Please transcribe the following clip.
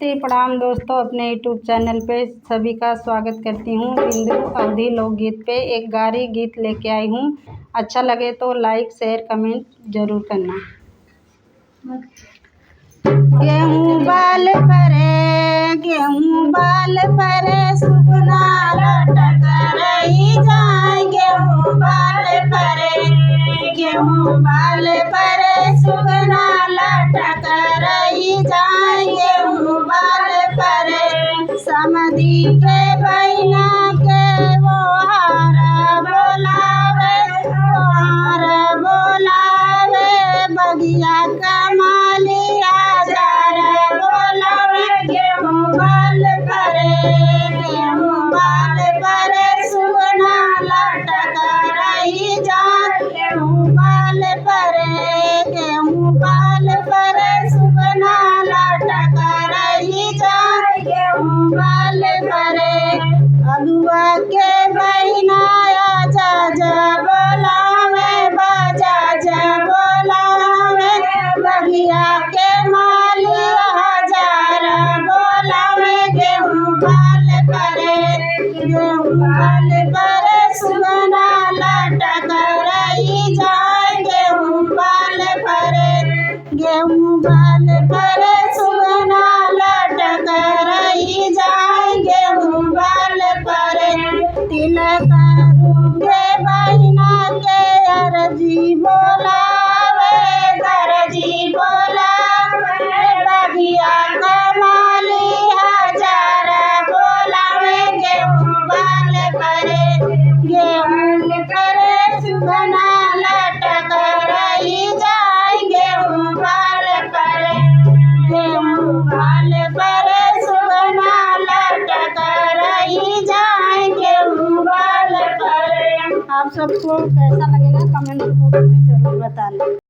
प्रणाम दोस्तों, अपने यूट्यूब चैनल पे सभी का स्वागत करती हूँ। बिंदु अवधी लोकगीत पे एक गारी गीत लेके आई हूँ। अच्छा लगे तो लाइक शेयर कमेंट जरूर करना। गेहूँ बाल परे सुगना लटक रही जाए। गेहूँ बाल परे सुगना लटक रही जाए। गेहूँ बाल परे समधी के बहिना के वो हार बोलावे बगिया कमालिया जार बोलावे। गेहूँ बाल परे सुगना लटक रही जाए। गेहूँ बाल परे सुगना लटक रही जाए। गेहूँ बाल परे अगुआ के बहिना बोलावे बगिया के मालिया जार बोलावे। गेहूँ बाल परे सुगना लटक रही जाए। गेहूँ बाल परे सुगना लटक रही जाए। गेहूँ बाल परे तिलक रूंगे बहिना के दर्जी बोलावे बगिया कमालिया जार बोलावे। गेहूँ परे सुगना लटक रही जाए। गेहूँ परे सुगना लटक रही जाए। गेहूँ बाल परे। आप सबको कैसा लगेगा कमेंट बॉक्स में जरूर बताना।